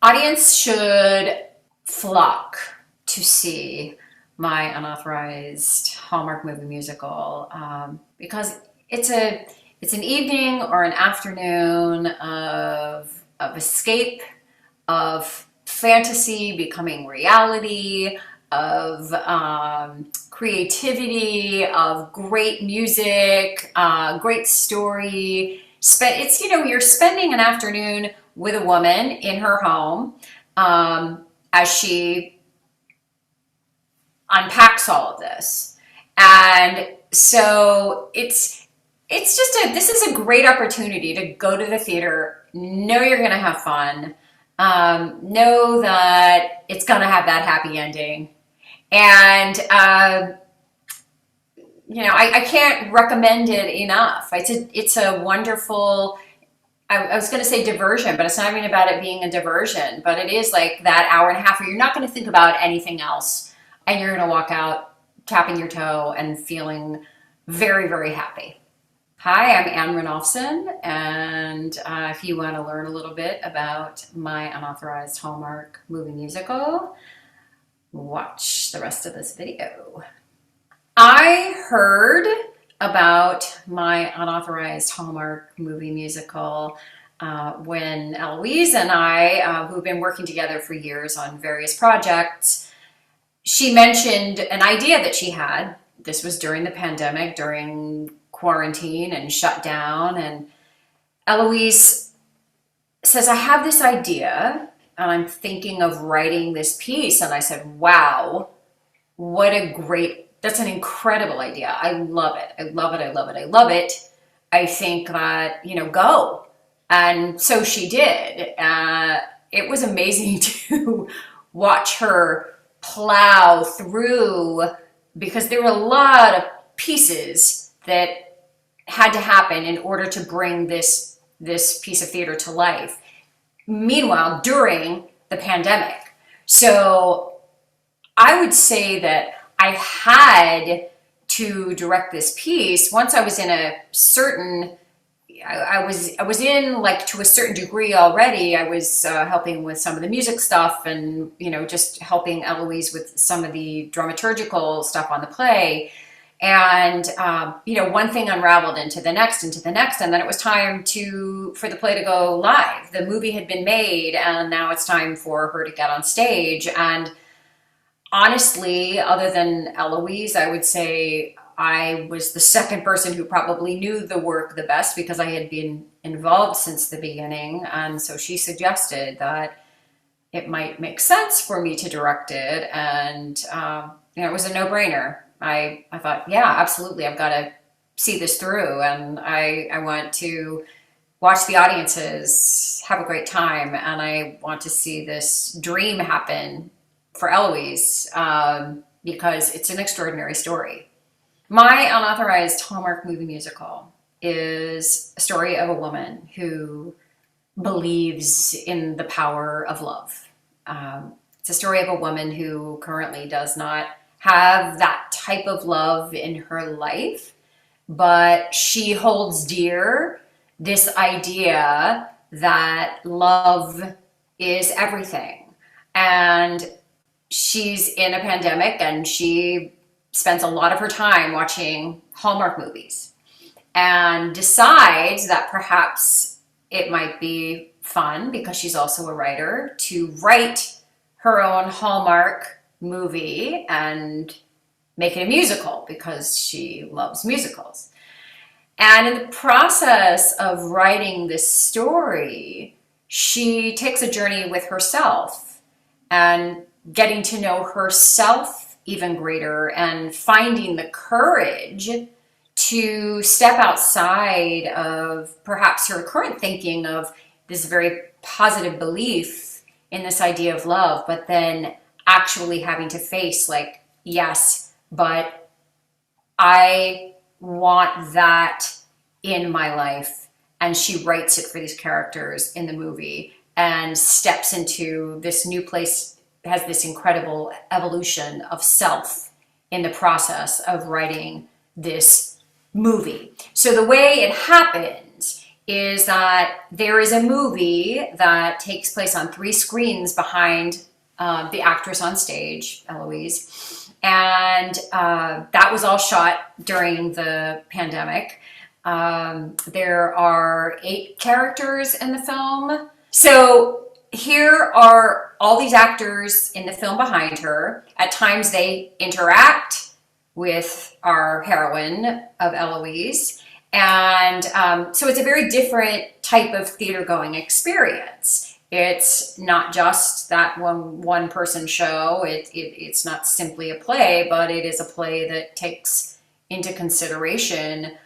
Audience should flock to see my unauthorized Hallmark movie musical because it's an evening or an afternoon of escape, of fantasy becoming reality, of creativity, of great music, great story. It's, you're spending an afternoon with a woman in her home as she unpacks all of this. And so this is a great opportunity to go to the theater, know you're going to have fun, know that it's going to have that happy ending. And, I can't recommend it enough. It's a wonderful, I was going to say diversion, but it's not even about it being a diversion, but it is like that hour and a half where you're not going to think about anything else. And you're going to walk out tapping your toe and feeling very, very happy. Hi, I'm Anne Runolfsson, and if you want to learn a little bit about my unauthorized Hallmark movie musical, watch the rest of this video. I heard about my unauthorized Hallmark movie musical when Eloise and I, who've been working together for years on various projects, she mentioned an idea that she had. This was during the pandemic, during quarantine and shut down. And Eloise says, I have this idea and I'm thinking of writing this piece. And I said, wow, that's an incredible idea. I love it. I love it. I love it. I love it. I think that, go. And so she did. It was amazing to watch her plow through, because there were a lot of pieces that had to happen in order to bring this piece of theater to life. Meanwhile, during the pandemic. So I would say that I had to direct this piece once I was in I was in, like, to a certain degree already. I was helping with some of the music stuff and, just helping Eloise with some of the dramaturgical stuff on the play. And, one thing unraveled into the next, and then it was time for the play to go live. The movie had been made, and now it's time for her to get on stage. And honestly, other than Eloise, I would say I was the second person who probably knew the work the best because I had been involved since the beginning. And so she suggested that it might make sense for me to direct it. And, it was a no-brainer. I thought, yeah, absolutely. I've got to see this through. And I want to watch the audiences have a great time. And I want to see this dream happen for Eloise because it's an extraordinary story. My unauthorized Hallmark movie musical is a story of a woman who believes in the power of love. It's a story of a woman who currently does not have that type of love in her life, but she holds dear this idea that love is everything. And she's in a pandemic and she spends a lot of her time watching Hallmark movies and decides that perhaps it might be fun, because she's also a writer, to write her own Hallmark movie and make it a musical because she loves musicals. And in the process of writing this story, she takes a journey with herself and getting to know herself even greater and finding the courage to step outside of perhaps her current thinking of this very positive belief in this idea of love, but then actually having to face, like, yes, but I want that in my life. And she writes it for these characters in the movie and steps into this new place, has this incredible evolution of self in the process of writing this movie. So the way it happens is that there is a movie that takes place on 3 screens behind the actress on stage, Eloise. And that was all shot during the pandemic. There are 8 characters in the film. So here are all these actors in the film behind her. At times they interact with our heroine of Eloise. And so it's a very different type of theater going experience. It's not just that one person show. It's not simply a play, but it is a play that takes into consideration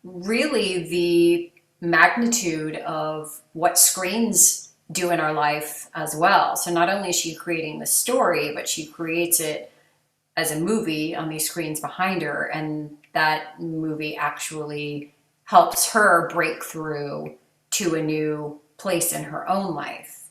really the magnitude of what screens do in our life as well. So not only is she creating the story, but she creates it as a movie on these screens behind her, and that movie actually helps her break through to a new place in her own life.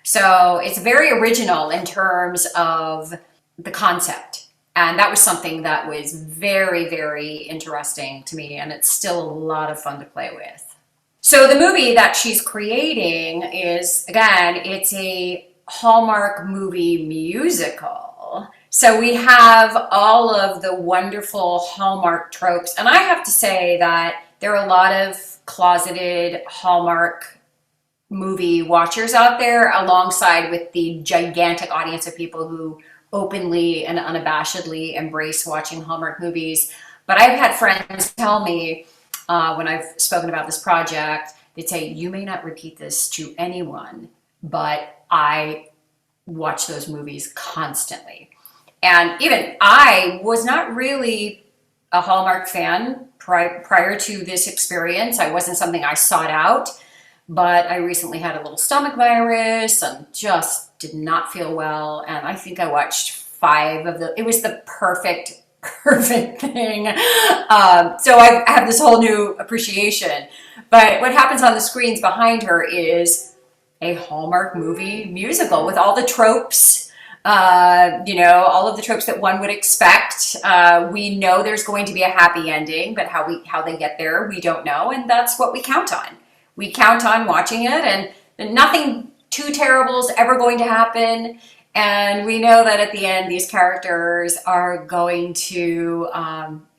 So it's very original in terms of the concept. And that was something that was very, very interesting to me, and it's still a lot of fun to play with. So the movie that she's creating is, again, it's a Hallmark movie musical. So we have all of the wonderful Hallmark tropes. And I have to say that there are a lot of closeted Hallmark movie watchers out there, alongside with the gigantic audience of people who openly and unabashedly embrace watching Hallmark movies. But I've had friends tell me when I've spoken about this project, they'd say, you may not repeat this to anyone, but I watch those movies constantly. And even I was not really a Hallmark fan prior to this experience. I wasn't something I sought out, but I recently had a little stomach virus and just did not feel well. And I think I watched 5 of it was the perfect thing. So I have this whole new appreciation. But what happens on the screens behind her is a Hallmark movie musical with all the tropes, all of the tropes that one would expect. We know there's going to be a happy ending, but how they get there, we don't know. And that's what we count on. We count on watching it, and nothing too terrible is ever going to happen. And we know that at the end, these characters are going to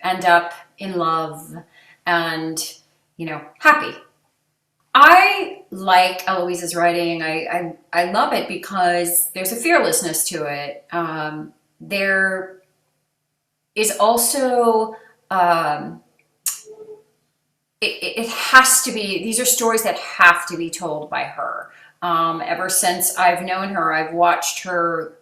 end up in love and, happy. I like Eloise's writing. I love it because there's a fearlessness to it. There is also, it has to be, these are stories that have to be told by her. Ever since I've known her, I've watched her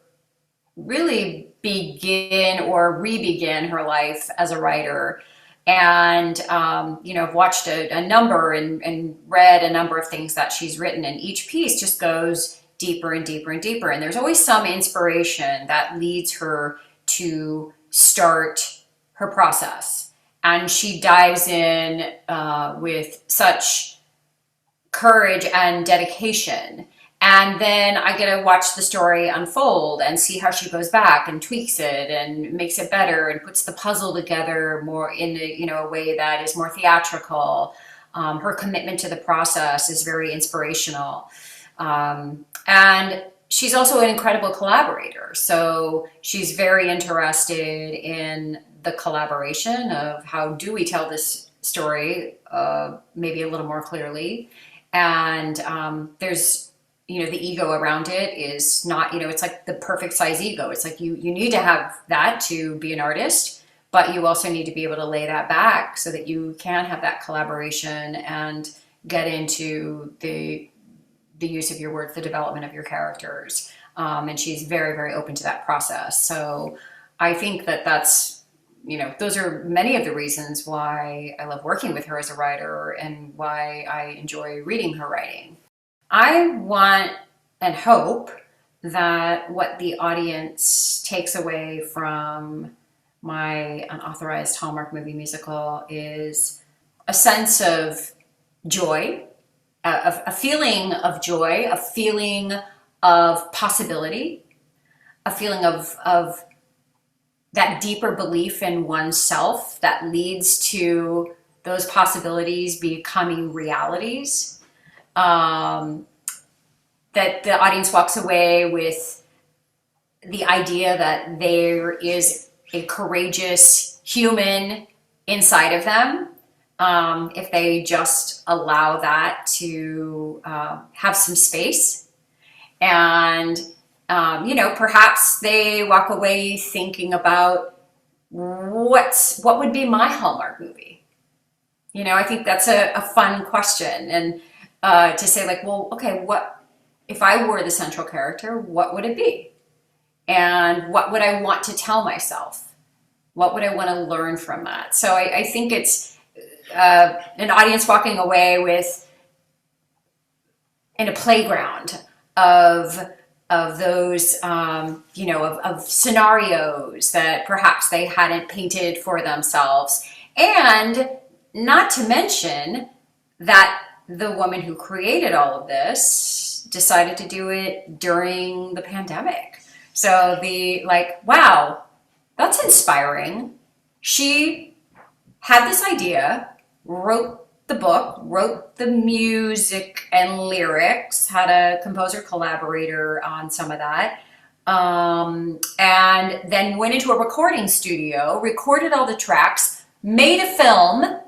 really begin or re-begin her life as a writer. And, I've watched a number and read a number of things that she's written, and each piece just goes deeper and deeper and deeper. And there's always some inspiration that leads her to start her process. And she dives in with such courage and dedication. And then I get to watch the story unfold and see how she goes back and tweaks it and makes it better and puts the puzzle together more in a way that is more theatrical. Her commitment to the process is very inspirational. And she's also an incredible collaborator. So she's very interested in the collaboration of how do we tell this story maybe a little more clearly. And there's the ego around it is not, it's like the perfect size ego. It's like you need to have that to be an artist, but you also need to be able to lay that back so that you can have that collaboration and get into the use of your words, the development of your characters. And she's very, very open to that process. So I think that's, those are many of the reasons why I love working with her as a writer and why I enjoy reading her writing. I want and hope that what the audience takes away from my unauthorized Hallmark movie musical is a sense of joy, a feeling of joy, a feeling of possibility, a feeling of that deeper belief in oneself that leads to those possibilities becoming realities, that the audience walks away with the idea that there is a courageous human inside of them, if they just allow that to have some space. And, you know, perhaps they walk away thinking about what would be my Hallmark movie? You know, I think that's a fun question. And to say like, well, okay, what if I were the central character, what would it be? And what would I want to tell myself? What would I want to learn from that? So I think it's an audience walking away with, in a playground of those, you know, of scenarios that perhaps they hadn't painted for themselves. And not to mention that the woman who created all of this decided to do it during the pandemic. So the like, wow, that's inspiring. She had this idea, wrote the book, wrote the music and lyrics, had a composer collaborator on some of that, and then went into a recording studio, recorded all the tracks, made a film,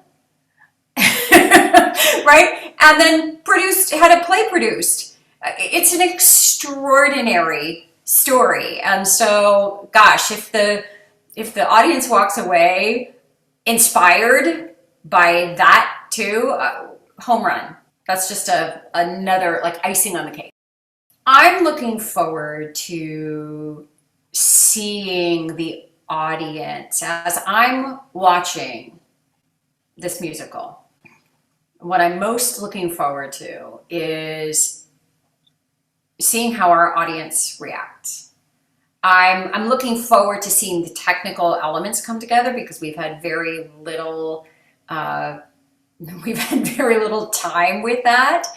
right? And then had a play produced. It's an extraordinary story. And so, gosh, if the audience walks away inspired by that too, home run. That's just another like icing on the cake. I'm looking forward to seeing the audience as I'm watching this musical. What I'm most looking forward to is seeing how our audience reacts. I'm looking forward to seeing the technical elements come together because we've had very little time with that,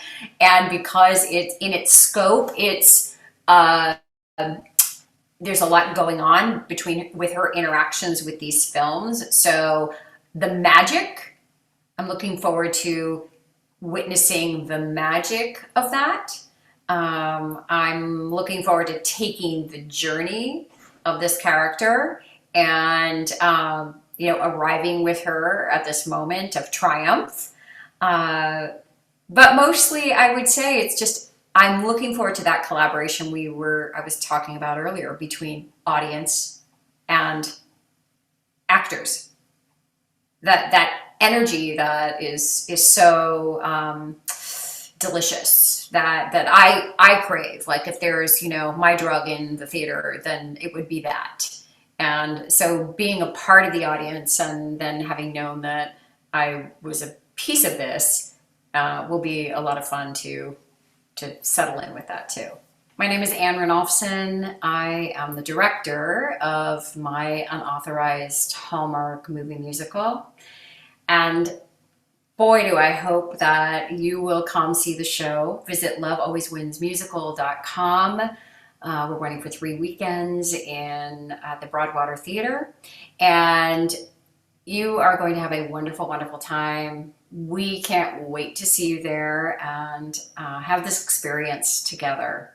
and because it's in its scope, it's there's a lot going on with her interactions with these films. So the magic, I'm looking forward to witnessing the magic of that. I'm looking forward to taking the journey of this character and you know, arriving with her at this moment of triumph. But mostly I would say it's just, I'm looking forward to that collaboration I was talking about earlier between audience and actors. That energy that is so delicious that I crave. Like if there's, you know, my drug in the theater, then it would be that. And so being a part of the audience and then having known that I was a piece of this will be a lot of fun to settle in with that too. My name is Anne Runolfsson. I am the director of my unauthorized Hallmark movie musical. And boy, do I hope that you will come see the show. Visit lovealwayswinsmusical.com. We're running for 3 weekends at the Broadwater Theater, and you are going to have a wonderful, wonderful time. We can't wait to see you there and have this experience together.